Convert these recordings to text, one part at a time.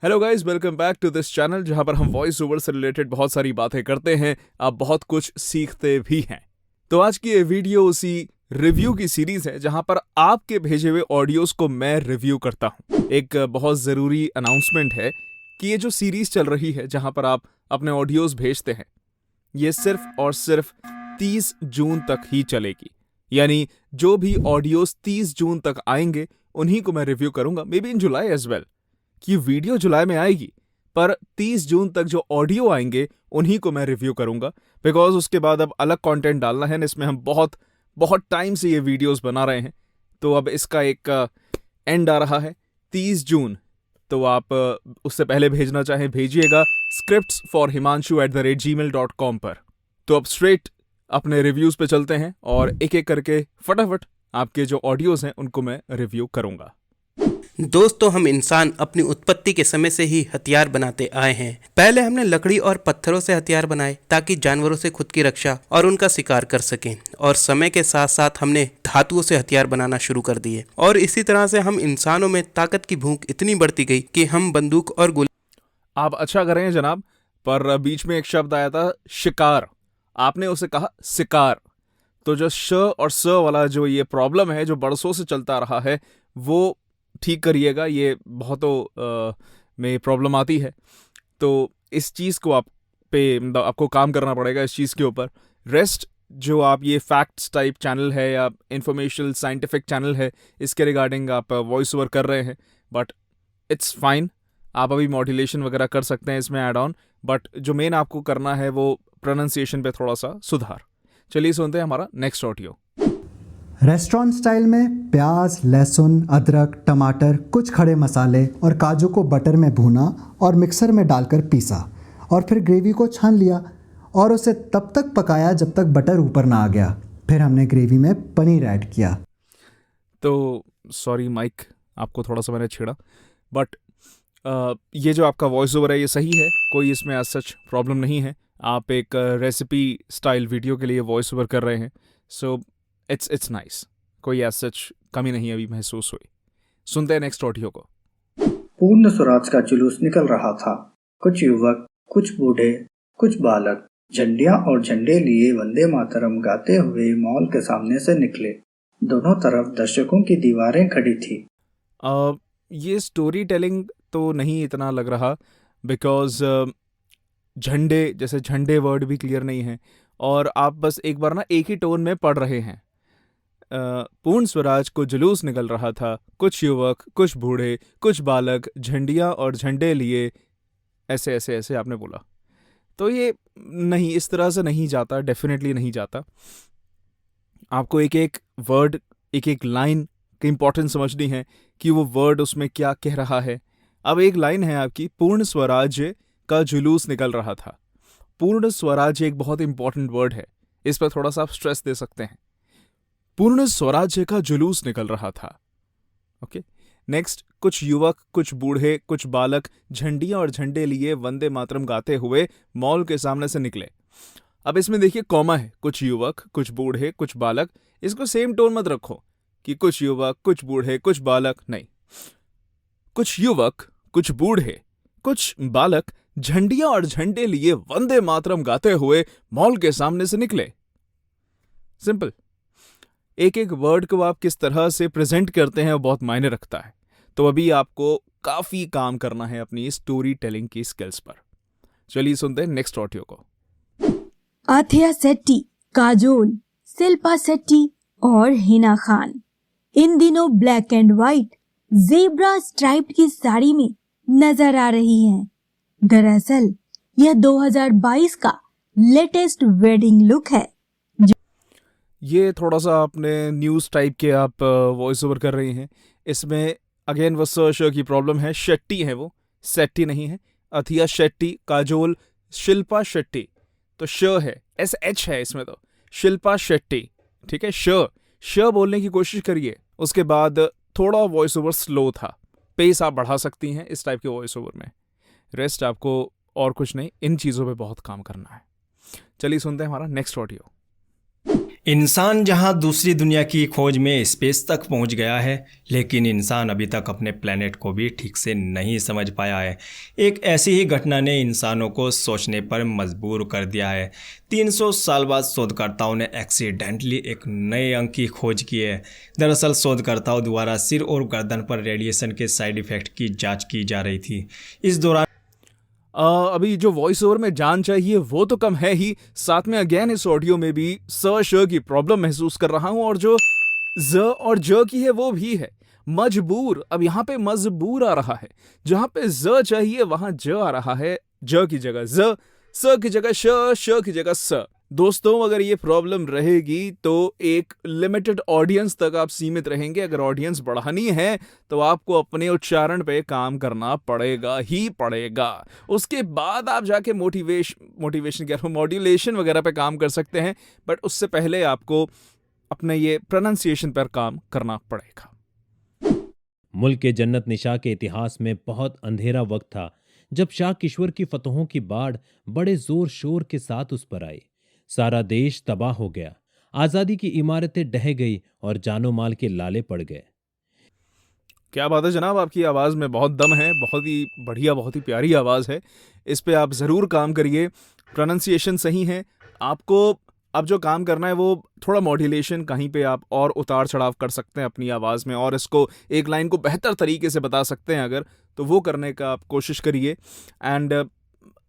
Hello guys, welcome back to this channel जहां पर हम वॉइस ओवर से रिलेटेड बहुत सारी बातें करते हैं। आप बहुत कुछ सीखते भी हैं। तो आज की ये वीडियो उसी रिव्यू की सीरीज है जहां पर आपके भेजे हुए ऑडियोज को मैं रिव्यू करता हूं। एक बहुत ज़रूरी अनाउंसमेंट है कि ये जो सीरीज चल रही है जहां पर आप अपने ऑडियोज भेजते हैं, ये सिर्फ और सिर्फ 30 जून तक ही चलेगी। यानी जो भी ऑडियोज 30 जून तक आएंगे उन्हीं को मैं रिव्यू करूंगा, maybe in July as well. कि वीडियो जुलाई में आएगी पर 30 जून तक जो ऑडियो आएंगे उन्हीं को मैं रिव्यू करूंगा, बिकॉज उसके बाद अब अलग कंटेंट डालना है। इसमें हम बहुत बहुत टाइम से ये वीडियोस बना रहे हैं, तो अब इसका एक एंड आ रहा है 30 जून। तो आप उससे पहले भेजना चाहें भेजिएगा scriptsforhimanshu@gmail.com पर। तो अब स्ट्रेट अपने रिव्यूज पे चलते हैं और एक एक करके फटाफट आपके जो ऑडियोज हैं उनको मैं रिव्यू करूंगा। दोस्तों, हम इंसान अपनी उत्पत्ति के समय से ही हथियार बनाते आए हैं। पहले हमने लकड़ी और पत्थरों से हथियार बनाए ताकि जानवरों से खुद की रक्षा और उनका शिकार कर सकें, और समय के साथ साथ हमने धातुओं से हथियार बनाना शुरू कर दिए, और इसी तरह से हम इंसानों में ताकत की भूख इतनी बढ़ती गई कि हम बंदूक और गोली। आप अच्छा कर रहे हैं जनाब, पर बीच में एक शब्द आया था शिकार, आपने उसे कहा शिकार। तो जो श और स वाला जो ये प्रॉब्लम है जो बरसों से चलता रहा है वो ठीक करिएगा। ये बहुतों में प्रॉब्लम आती है, तो इस चीज़ को आप पे मतलब आपको काम करना पड़ेगा इस चीज़ के ऊपर। रेस्ट जो आप ये फैक्ट्स टाइप चैनल है या इंफॉर्मेशनल साइंटिफिक चैनल है, इसके रिगार्डिंग आप वॉइस ओवर कर रहे हैं, बट इट्स फाइन। आप अभी मॉड्यूलेशन वगैरह कर सकते हैं इसमें ऐड ऑन, बट जो मेन आपको करना है वो प्रोनाउंसिएशन पे थोड़ा सा सुधार। चलिए सुनते हैं हमारा नेक्स्ट ऑडियो। रेस्टोरेंट स्टाइल में प्याज, लहसुन, अदरक, टमाटर, कुछ खड़े मसाले और काजू को बटर में भूना और मिक्सर में डालकर पीसा, और फिर ग्रेवी को छान लिया और उसे तब तक पकाया जब तक बटर ऊपर ना आ गया। फिर हमने ग्रेवी में पनीर ऐड किया। तो सॉरी माइक, आपको थोड़ा सा मैंने छेड़ा, बट ये जो आपका वॉइस ओवर है ये सही है, कोई इसमें आज सच प्रॉब्लम नहीं है। आप एक रेसिपी स्टाइल वीडियो के लिए वॉइस ओवर कर रहे हैं, सो इट्स नाइस। कोई एज सच कमी नहीं अभी महसूस हुई। सुनते हैं नेक्स्ट ऑडियो को। पूर्ण स्वराज का जुलूस निकल रहा था। कुछ युवक, कुछ बूढ़े, कुछ बालक झंडियां और झंडे लिए वंदे मातरम गाते हुए मॉल के सामने से निकले। दोनों तरफ दर्शकों की दीवारें खड़ी थी। ये स्टोरी टेलिंग तो नहीं इतना लग रहा, बिकॉज झंडे जैसे झंडे वर्ड भी क्लियर नहीं है, और आप बस एक बार ना एक ही टोन में पढ़ रहे हैं। पूर्ण स्वराज को जुलूस निकल रहा था, कुछ युवक, कुछ बूढ़े, कुछ बालक झंडियां और झंडे लिए, ऐसे ऐसे ऐसे आपने बोला। तो ये नहीं, इस तरह से नहीं जाता, डेफिनेटली नहीं जाता। आपको एक एक वर्ड, एक एक लाइन की इंपॉर्टेंस समझनी है कि वो वर्ड उसमें क्या कह रहा है। अब एक लाइन है आपकी, पूर्ण स्वराज्य का जुलूस निकल रहा था। पूर्ण स्वराज्य एक बहुत इंपॉर्टेंट वर्ड है, इस पर थोड़ा सा आप स्ट्रेस दे सकते हैं। पूर्ण स्वराज्य का जुलूस निकल रहा था। ओके, नेक्स्ट, कुछ युवक, कुछ बूढ़े, कुछ बालक झंडियां और झंडे लिए वंदे मातरम गाते हुए मॉल के सामने से निकले। अब इसमें देखिए कॉमा है, कुछ युवक, कुछ बूढ़े, कुछ बालक। इसको सेम टोन मत रखो कि कुछ युवक, कुछ बूढ़े, कुछ बालक, नहीं। कुछ युवक, कुछ बूढ़े, कुछ बालक झंडियां और झंडे लिए वंदे मातरम गाते हुए मॉल के सामने से निकले। सिंपल। एक एक वर्ड को आप किस तरह से प्रेजेंट करते हैं वो बहुत मायने रखता है। तो अभी आपको काफी काम करना है अपनी स्टोरी टेलिंग की स्किल्स पर। चलिए सुनते हैं नेक्स्ट ऑडियो को। आथिया शेट्टी, काजोल, शिल्पा शेट्टी और हिना खान इन दिनों black and white zebra stripe की साड़ी में नजर आ रही हैं। दरअसल यह 2022 का लेटेस्ट वेडिंग लुक है। ये थोड़ा सा आपने न्यूज़ टाइप के आप वॉइस ओवर कर रही हैं। इसमें अगेन वो श की प्रॉब्लम है, शेट्टी है वो, सेट्टी नहीं है। अथिया शेट्टी, काजोल, शिल्पा शेट्टी, तो श है, SH है इसमें, तो शिल्पा शेट्टी, ठीक है। श बोलने की कोशिश करिए। उसके बाद थोड़ा वॉइस ओवर स्लो था, पेस आप बढ़ा सकती हैं इस टाइप के वॉइस ओवर में। रेस्ट आपको और कुछ नहीं, इन चीज़ों पे बहुत काम करना है। चलिए सुनते हैं हमारा नेक्स्ट ऑडियो। इंसान जहां दूसरी दुनिया की खोज में स्पेस तक पहुंच गया है, लेकिन इंसान अभी तक अपने प्लेनेट को भी ठीक से नहीं समझ पाया है। एक ऐसी ही घटना ने इंसानों को सोचने पर मजबूर कर दिया है। 300 साल बाद शोधकर्ताओं ने एक्सीडेंटली एक नए अंग की खोज की है। दरअसल शोधकर्ताओं द्वारा सिर और गर्दन पर रेडिएशन के साइड इफ़ेक्ट की जांच की जा रही थी। इस दौरान अभी जो वॉइस ओवर में जान चाहिए वो तो कम है ही, साथ में अगेन इस ऑडियो में भी श की प्रॉब्लम महसूस कर रहा हूं, और जो ज और ज की है वो भी है मजबूर। अब यहाँ पे मजबूर आ रहा है, जहाँ पे ज चाहिए वहां ज आ रहा है, ज की जगह ज, स की जगह श की जगह स। दोस्तों, अगर ये प्रॉब्लम रहेगी तो एक लिमिटेड ऑडियंस तक आप सीमित रहेंगे। अगर ऑडियंस बढ़ानी है तो आपको अपने उच्चारण पे काम करना पड़ेगा ही पड़ेगा। उसके बाद आप जाके मोटिवेशन कह रहा हूँ, मॉड्यूलेशन वगैरह पे काम कर सकते हैं, बट उससे पहले आपको अपने ये प्रोनाउंसिएशन पर काम करना पड़ेगा। मुल्क के जन्नत निशाह के इतिहास में बहुत अंधेरा वक्त था जब शाह किश्वर की फतहों की बाढ़ बड़े जोर शोर के साथ उस पर आई। सारा देश तबाह हो गया, आजादी की इमारतें ढह गई और जानो माल के लाले पड़ गए। क्या बात है जनाब, आपकी आवाज़ में बहुत दम है, बहुत ही बढ़िया, बहुत ही प्यारी आवाज़ है। इस पे आप ज़रूर काम करिए, प्रोनाउंसिएशन सही है। आपको अब जो काम करना है वो थोड़ा मॉड्यूलेशन, कहीं पे आप और उतार चढ़ाव कर सकते हैं अपनी आवाज़ में, और इसको एक लाइन को बेहतर तरीके से बता सकते हैं अगर, तो वो करने का आप कोशिश करिए। एंड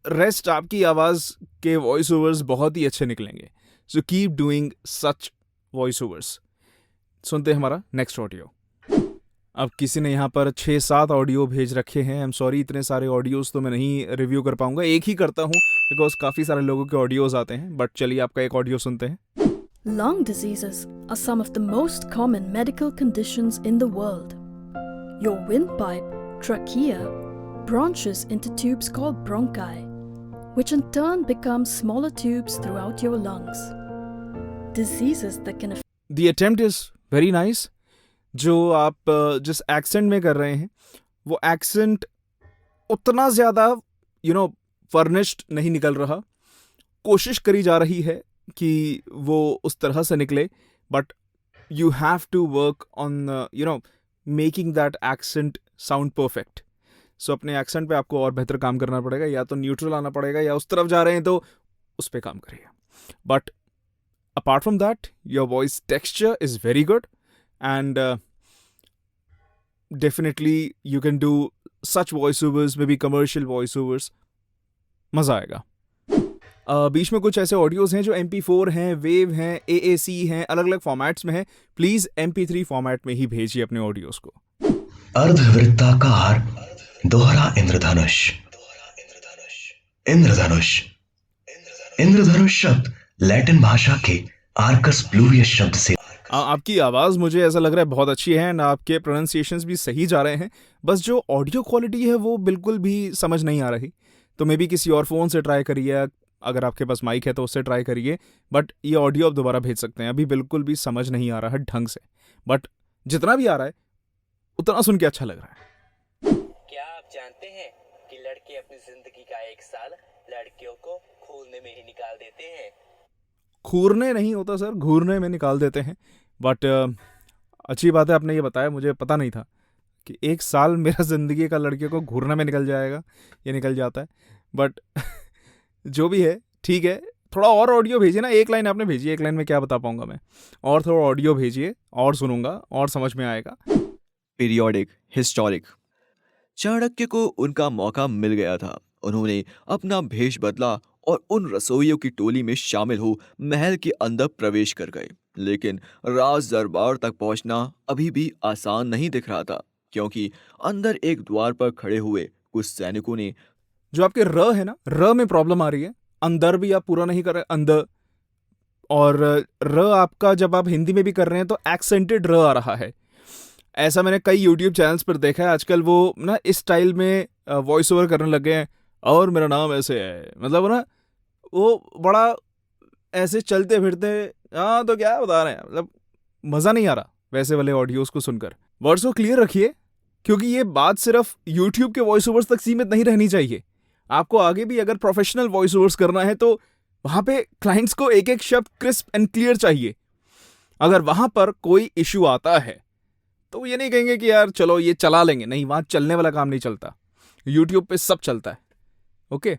रेस्ट आपकी आवाज़ के वॉइस ओवर्स बहुत ही अच्छे निकलेंगे। So keep doing such voice overs. सुनते हैं हमारा नेक्स्ट ऑडियो। अब किसी ने यहाँ पर 6-7 ऑडियो भेज रखे हैं। आई एम सॉरी, इतने सारे ऑडियोज़ तो मैं नहीं रिव्यू कर पाऊंगा, एक ही करता हूँ बिकॉज काफ़ी सारे लोगों के ऑडियोज़ आते हैं। बट चलिए आपका एक ऑडियो सुनते हैं। Lung diseases are some of the most common medical conditions in the world. Your windpipe, trachea, branches into tubes called bronchi, which in turn become smaller tubes throughout your lungs. Diseases that can affect the attempt is very nice. जो आप जिस accent में कर रहे हैं वो accent उतना ज़्यादा फर्निश्ड नहीं निकल रहा। कोशिश करी जा रही है कि वो उस तरह से निकले, but you have to work on making that accent sound perfect. So अपने एक्सेंट पे आपको और बेहतर काम करना पड़ेगा, या तो न्यूट्रल आना पड़ेगा, या उस तरफ जा रहे हैं तो उस पर काम करिए। But apart from that your voice texture is very good, and definitely you can do such voiceovers, maybe commercial voiceovers, मज़ा आएगा। बीच में कुछ ऐसे ऑडियोज़ हैं जो MP4 हैं, वेव हैं, AAC हैं, अलग अलग फॉर्मेट्स में हैं। प्लीज़ MP3 फॉर्मेट में ही भेजिए अपने ऑडियोज़ को। अर्धवृत्ताकार दोहरा इंद्रधनुष। इंद्रधनुष इंद्रधनुष शब्द लैटिन भाषा के आर्कस प्लूवियस शब्द से। आपकी आवाज़ मुझे ऐसा लग रहा है बहुत अच्छी है, एंड आपके प्रोनाउंसिएशंस भी सही जा रहे हैं। बस जो ऑडियो क्वालिटी है वो बिल्कुल भी समझ नहीं आ रही, तो मे बी किसी और फ़ोन से ट्राई करिए। अगर आपके पास माइक है तो उससे ट्राई करिए, बट ये ऑडियो आप दोबारा भेज सकते हैं। अभी बिल्कुल भी समझ नहीं आ रहा है ढंग से, बट जितना भी आ रहा है उतना सुन के अच्छा लग रहा है। क्या आप जानते हैं कि लड़के अपनी जिंदगी का 1 साल लड़कियों को खूरने में ही निकाल देते हैं? खूरने नहीं होता सर, घूरने में निकाल देते हैं। बट अच्छी बात है आपने ये बताया, मुझे पता नहीं था कि 1 साल मेरा ज़िंदगी का लड़के को घूरने में निकल जाएगा, ये निकल जाता है। बट जो भी है ठीक है, थोड़ा और ऑडियो भेजिए ना। एक लाइन आपने भेजी, एक लाइन में क्या बता पाऊंगा मैं, और थोड़ा ऑडियो भेजिए और सुनूंगा और समझ में आएगा। Periodic, historic. चाणक्य को उनका मौका मिल गया था। उन्होंने अपना भेष बदला और उन रसोइयों की टोली में शामिल हो महल के अंदर प्रवेश कर गए। लेकिन राज दरबार तक पहुंचना अभी भी आसान नहीं दिख रहा था, क्योंकि अंदर एक द्वार पर खड़े हुए कुछ सैनिकों ने, जो आपके र है ना, र में प्रॉब्लम आ रही है। अंदर भी आप पूरा नहीं कर रहे, अंदर, और र आपका जब आप हिंदी में भी कर रहे हैं तो एक्सेंटेड र आ रहा है। ऐसा मैंने कई यूट्यूब चैनल्स पर देखा है। आजकल वो ना इस स्टाइल में वॉइस ओवर करने लगे हैं, और मेरा नाम ऐसे है, मतलब ना वो बड़ा ऐसे चलते फिरते, हाँ तो क्या बता रहे हैं, मतलब मज़ा नहीं आ रहा वैसे वाले ऑडियोज़ को सुनकर। वर्ड्स को क्लियर रखिए, क्योंकि ये बात सिर्फ यूट्यूब के वॉइस ओवर्स तक सीमित नहीं रहनी चाहिए। आपको आगे भी अगर प्रोफेशनल वॉइस ओवर्स करना है तो वहाँ पे क्लाइंट्स को एक एक शब्द क्रिस्प एंड क्लियर चाहिए, अगर वहां पर कोई इश्यू आता है तो ये नहीं कहेंगे कि यार चलो ये चला लेंगे, नहीं, वहां चलने वाला काम नहीं चलता, यूट्यूब पे सब चलता है। ओके,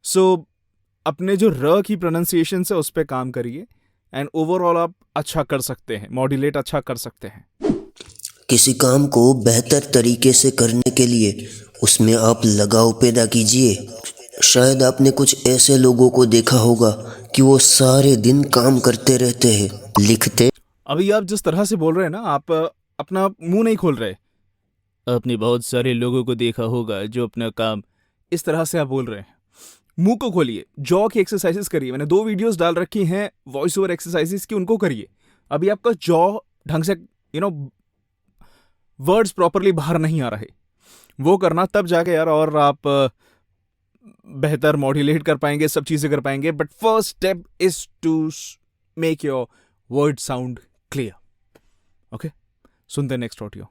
सो अपने जो र की प्रोनाउंसिएशन से उस पर काम करिए एंड ओवरऑल आप अच्छा कर सकते हैं, मॉड्यूलेट अच्छा कर सकते हैं। किसी काम को बेहतर तरीके से करने के लिए उसमें आप लगाव पैदा कीजिए। शायद आपने कुछ ऐसे लोगों को देखा होगा कि वो सारे दिन काम करते रहते हैं, लिखते। अभी आप जिस तरह से बोल रहे हैं ना, आप अपना मुंह नहीं खोल रहे। आपने बहुत सारे लोगों को देखा होगा जो अपना काम इस तरह से आप बोल रहे हैं। मुंह को खोलिए, जॉ की एक्सरसाइजेस करिए। मैंने 2 वीडियोस डाल रखी हैं वॉइस ओवर एक्सरसाइजेस की, उनको करिए। अभी आपका जॉ ढंग से वर्ड्स प्रॉपरली बाहर नहीं आ रहे, वो करना, तब जाके यार और आप बेहतर मॉड्यूलेट कर पाएंगे, सब चीजें कर पाएंगे। But first step is to make your word sound clear. Okay, सुनते हैं नेक्स्ट ऑडियो।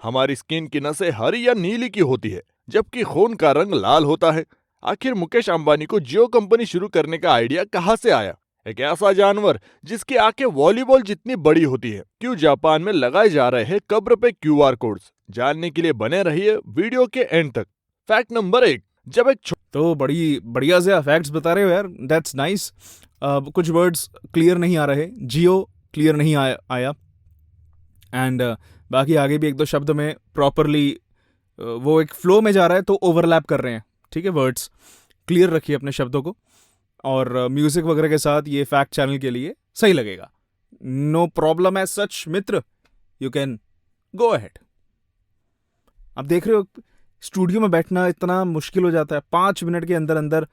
हमारी स्किन की नसें हरी या नीली की होती है, जबकि खून का रंग लाल होता है। आखिर मुकेश अंबानी को जियो कंपनी शुरू करने का आइडिया कहां से आया? एक ऐसा जानवर जिसकी आंखें वॉलीबॉल जितनी बड़ी होती है। क्यों जापान में लगाए जा रहे हैं कब्र पे QR कोड्स? जानने के लिए बने रहिए वीडियो के एंड तक। फैक्ट नंबर 1, जब एक तो बड़ी बढ़िया से फैक्ट्स बता रहे हो यार, दैट्स नाइस। कुछ वर्ड्स क्लियर नहीं आ रहे, जियो क्लियर नहीं आया एंड बाकी आगे भी 1-2 शब्द में प्रॉपरली वो एक फ्लो में जा रहा है तो ओवरलैप कर रहे हैं। ठीक है, वर्ड्स क्लियर रखिए अपने शब्दों को, और म्यूजिक वगैरह के साथ ये फैक्ट चैनल के लिए सही लगेगा। नो प्रॉब्लम एज सच मित्र, यू कैन गो अहेड। आप देख रहे हो स्टूडियो में बैठना इतना मुश्किल हो जाता है, 5 मिनट के अंदर अंदर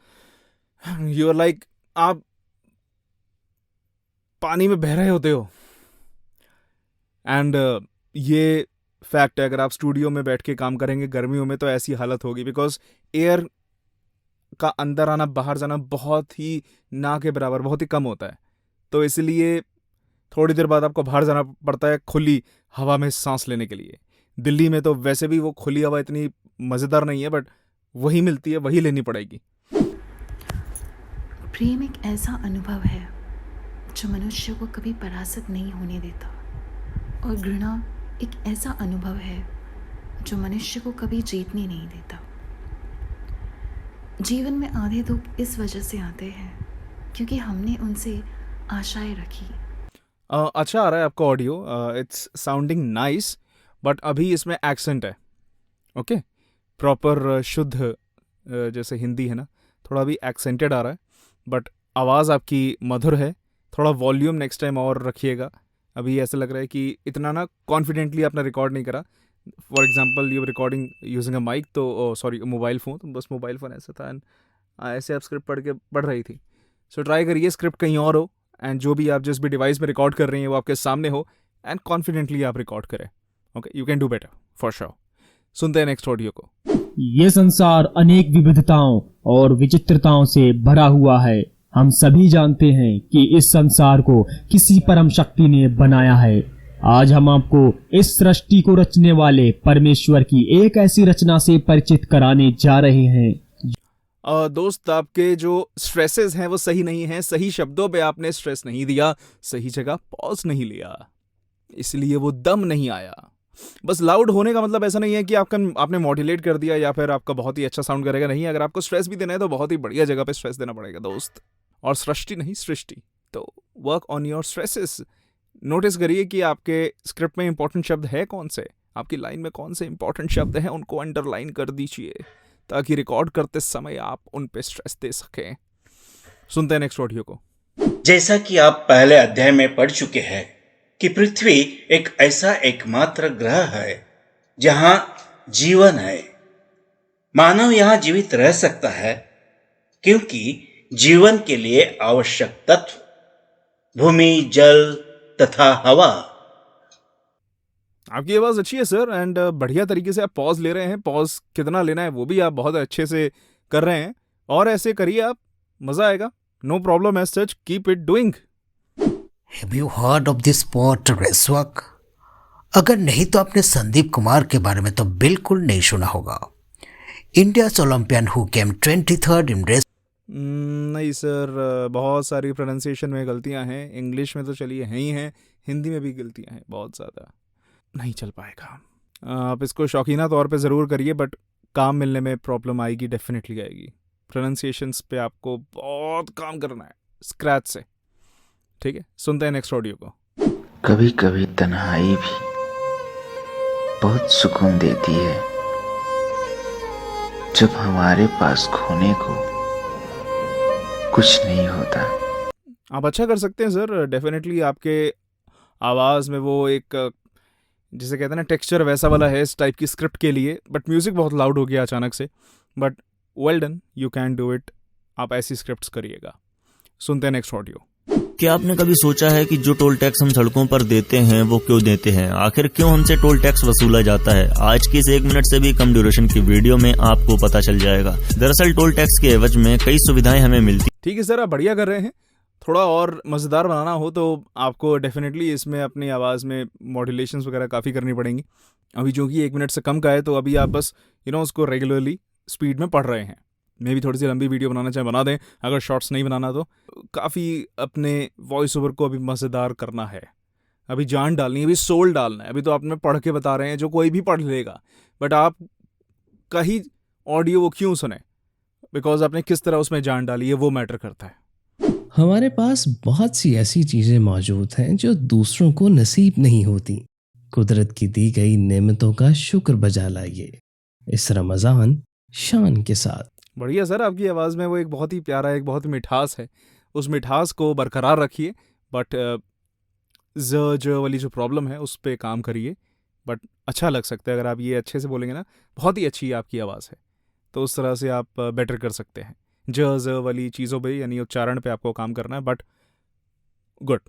यू आर लाइक आप पानी में बह रहे होते हो। एंड ये फैक्ट है, अगर आप स्टूडियो में बैठ के काम करेंगे गर्मियों में तो ऐसी हालत होगी, बिकॉज एयर का अंदर आना बाहर जाना बहुत ही ना के बराबर, बहुत ही कम होता है। तो इसलिए थोड़ी देर बाद आपको बाहर जाना पड़ता है खुली हवा में सांस लेने के लिए। दिल्ली में तो वैसे भी वो खुली हवा इतनी मज़ेदार नहीं है, बट वही मिलती है, वही लेनी पड़ेगी। प्रेम एक ऐसा अनुभव है जो मनुष्य को कभी परास्त नहीं होने देता, और घृणा एक ऐसा अनुभव है जो मनुष्य को कभी जीतने नहीं देता। जीवन में आधे दुख इस वजह से आते हैं क्योंकि हमने उनसे आशाएं रखी। अच्छा आ रहा है आपका audio, it's sounding nice, but अभी इसमें एक्सेंट है। ओके, प्रॉपर शुद्ध जैसे हिंदी है ना, थोड़ा अभी एक्सेंटेड आ रहा है, बट आवाज़ आपकी मधुर है। थोड़ा वॉल्यूम नेक्स्ट टाइम और रखिएगा। अभी ऐसा लग रहा है कि इतना ना कॉन्फिडेंटली आपने रिकॉर्ड नहीं करा। For example you recording using a mic, तो सॉरी मोबाइल फ़ोन, तो बस मोबाइल फ़ोन ऐसा था एंड ऐसे आप स्क्रिप्ट पढ़ रही थी। सो ट्राई करिए स्क्रिप्ट कहीं और हो, एंड जो भी आप जिस भी डिवाइस में रिकॉर्ड कर रही हैं वो आपके सामने हो, एंड कॉन्फिडेंटली आप रिकॉर्ड करें। Okay, you can do better for sure. सुनते हैं नेक्स्ट ऑडियो को। ये संसार अनेक विविधताओं और विचित्रताओं से भरा हुआ है। हम सभी जानते हैं कि इस संसार को किसी परम शक्ति ने बनाया है। आज हम आपको इस सृष्टि को रचने वाले परमेश्वर की एक ऐसी रचना से परिचित कराने जा रहे हैं। दोस्त, आपके जो स्ट्रेसेस हैं वो सही नहीं हैं, सही शब्दों पे आपने स्ट्रेस नहीं दिया, सही जगह पॉज नहीं लिया, इसलिए वो दम नहीं आया। बस लाउड होने का मतलब ऐसा नहीं है कि आपने मॉड्यूलेट कर दिया या फिर आपका बहुत ही अच्छा साउंड करेगा, नहीं। अगर आपको स्ट्रेस भी देना है तो बहुत ही बढ़िया जगह पे स्ट्रेस देना पड़ेगा दोस्त, और सृष्टि नहीं सृष्टि। तो work on your stresses. Notice करिए कि आपके स्क्रिप्ट में इंपॉर्टेंट शब्द है कौन से, आपकी लाइन में कौन से इंपॉर्टेंट शब्द हैं, उनको अंडरलाइन कर दीजिए ताकि रिकॉर्ड करते समय आप उन पे स्ट्रेस दे सकें। सुनते हैं नेक्स्ट ऑडियो को। जैसा कि आप पहले अध्याय में पढ़ चुके हैं कि पृथ्वी एक ऐसा एकमात्र ग्रह है जहां जीवन है। मानव यहां जीवित रह सकता है क्योंकि जीवन के लिए आवश्यक तत्व भूमि, जल तथा हवा। आपकी आवाज़ अच्छी है सर, एंड बढ़िया तरीके से आप पॉज ले रहे हैं। पॉज कितना लेना है वो भी आप बहुत अच्छे से कर रहे हैं, और ऐसे करिए आप, मज़ा आएगा। No problem as such, keep it doing. Have you heard of this sport racewalk? अगर नहीं तो आपने संदीप कुमार के बारे में तो बिल्कुल नहीं सुना होगा। India's Olympian who came 23rd in race. नहीं सर, बहुत सारी प्रोनाउंसिएशन में गलतियां हैं। इंग्लिश में तो चलिए हैं ही हैं, हिंदी में भी गलतियाँ हैं बहुत ज़्यादा, नहीं चल पाएगा। आप इसको शौकीना तौर पे ज़रूर करिए, बट काम मिलने में प्रॉब्लम आएगी, डेफिनेटली आएगी। प्रोनाउंसिएशंस पे आपको बहुत काम करना है स्क्रैच से, ठीक है। सुनते हैं नेक्स्ट ऑडियो को। कभी कभी तन्हाई भी बहुत सुकून देती है, जब हमारे पास खोने को कुछ नहीं होता। आप अच्छा कर सकते हैं सर, डेफिनेटली आपके आवाज़ में वो एक जिसे कहते हैं ना टेक्सचर वैसा वाला है इस टाइप की स्क्रिप्ट के लिए, बट म्यूज़िक बहुत लाउड हो गया अचानक से, but well done, you can do it. आप ऐसी स्क्रिप्ट्स करिएगा। सुनते हैं नेक्स्ट ऑडियो। क्या आपने कभी सोचा है कि जो टोल टैक्स हम सड़कों पर देते हैं वो क्यों देते हैं? आखिर क्यों हमसे टोल टैक्स वसूला जाता है? आज की इस 1 मिनट से भी कम ड्यूरेशन की वीडियो में आपको पता चल जाएगा। दरअसल टोल टैक्स के एवज में कई सुविधाएं हमें मिलती। ठीक है सर, आप बढ़िया कर रहे हैं। थोड़ा और मज़ेदार बनाना हो तो आपको डेफिनेटली इसमें अपनी आवाज़ में मॉड्यूलेशंस वगैरह काफ़ी करनी पड़ेंगी। अभी जो कि 1 मिनट से कम का है, तो अभी आप बस उसको रेगुलरली स्पीड में पढ़ रहे हैं। मे भी थोड़ी सी लंबी वीडियो बनाना चाहे बना दें, अगर शॉर्ट्स नहीं बनाना तो काफ़ी अपने वॉइस ओवर को अभी मज़ेदार करना है, अभी जान डालनी है, अभी सोल डालना है। अभी तो आपने पढ़ के बता रहे हैं, जो कोई भी पढ़ लेगा, बट आप का ही ऑडियो वो क्यों सुने, बिकॉज आपने किस तरह उसमें जान डाली है, वो मैटर करता है। हमारे पास बहुत सी ऐसी चीज़ें मौजूद हैं जो दूसरों को नसीब नहीं होती। कुदरत की दी गई नेमतों का शुक्र बजा लाइए इस रमज़ान शान के साथ। बढ़िया सर, आपकी आवाज़ में वो एक बहुत ही प्यारा, एक बहुत ही मिठास है, उस मिठास को बरकरार रखिए, बट ज वाली जो प्रॉब्लम है उस पर काम करिए। बट अच्छा लग सकता है अगर आप ये अच्छे से बोलेंगे ना, बहुत ही अच्छी आपकी आवाज़ है, तो उस तरह से आप बेटर कर सकते हैं। ज वाली चीज़ों पे यानी उच्चारण पे आपको काम करना है, बट गुड।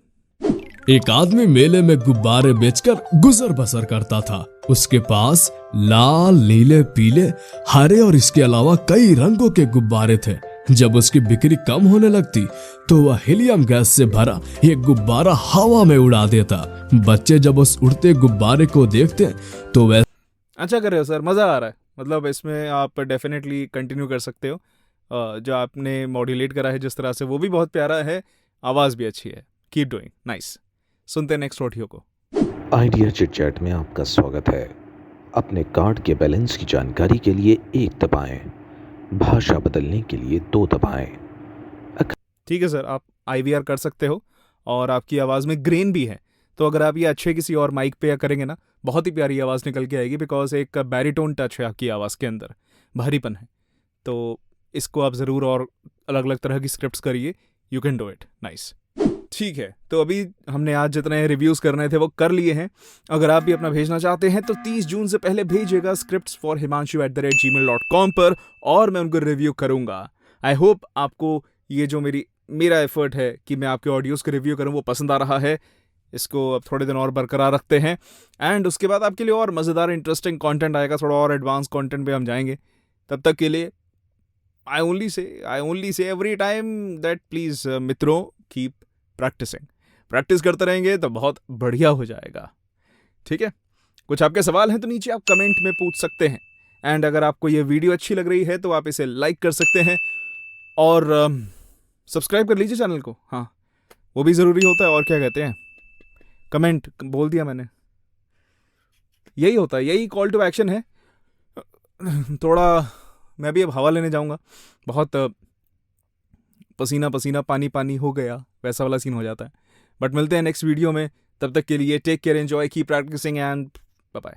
एक आदमी मेले में गुब्बारे बेचकर गुजर बसर करता था। उसके पास लाल, नीले, पीले, हरे और इसके अलावा कई रंगों के गुब्बारे थे। जब उसकी बिक्री कम होने लगती तो वह हीलियम गैस से भरा एक गुब्बारा हवा में उड़ा देता। बच्चे जब उस उड़ते गुब्बारे को देखते तो वह अच्छा कर रहे हो सर, मज़ा आ रहा है। मतलब इसमें आप डेफिनेटली कंटिन्यू कर सकते हो। जो आपने मॉड्यूलेट करा है जिस तरह से, वो भी बहुत प्यारा है, आवाज़ भी अच्छी है। Keep doing, nice. सुनते हैं नेक्स्ट ऑडियो को। आइडिया चिट चैट में आपका स्वागत है। अपने कार्ड के बैलेंस की जानकारी के लिए 1 दबाएं, भाषा बदलने के लिए 2 दबाएं। ठीक है सर, आप IVR कर सकते हो और आपकी आवाज़ में ग्रेन भी है, तो अगर आप ये अच्छे किसी और माइक पे करेंगे ना, बहुत ही प्यारी आवाज़ निकल के आएगी, बिकॉज एक बैरिटोन टच है आपकी आवाज़ के अंदर, भारीपन है। तो इसको आप ज़रूर और अलग अलग तरह की स्क्रिप्ट्स करिए, you can do it, nice. ठीक है, तो अभी हमने आज जितने रिव्यूज़ करने थे वो कर लिए हैं। अगर आप भी अपना भेजना चाहते हैं तो 30 जून से पहले भेजिएगा scripts@himanshu@gmail.com पर, और मैं उनको रिव्यू करूँगा। आई होप आपको ये जो मेरा एफर्ट है कि मैं आपके ऑडियोज़ को रिव्यू करूँ वो पसंद आ रहा है। इसको अब थोड़े दिन और बरकरार रखते हैं, एंड उसके बाद आपके लिए और मज़ेदार इंटरेस्टिंग कंटेंट आएगा, थोड़ा और एडवांस कंटेंट पे हम जाएंगे। तब तक के लिए I only say every time that please मित्रों, keep practicing। प्रैक्टिस करते रहेंगे तो बहुत बढ़िया हो जाएगा, ठीक है। कुछ आपके सवाल हैं तो नीचे आप कमेंट में पूछ सकते हैं, एंड अगर आपको ये वीडियो अच्छी लग रही है तो आप इसे लाइक कर सकते हैं और सब्सक्राइब कर लीजिए चैनल को। हाँ, वो भी ज़रूरी होता है। और क्या कहते हैं, कमेंट बोल दिया मैंने, यही होता है, यही कॉल टू एक्शन है। थोड़ा मैं भी अब हवा लेने जाऊंगा, बहुत पसीना पसीना पानी पानी हो गया, वैसा वाला सीन हो जाता है। बट मिलते हैं नेक्स्ट वीडियो में, तब तक के लिए take care, enjoy, keep practising and bye bye.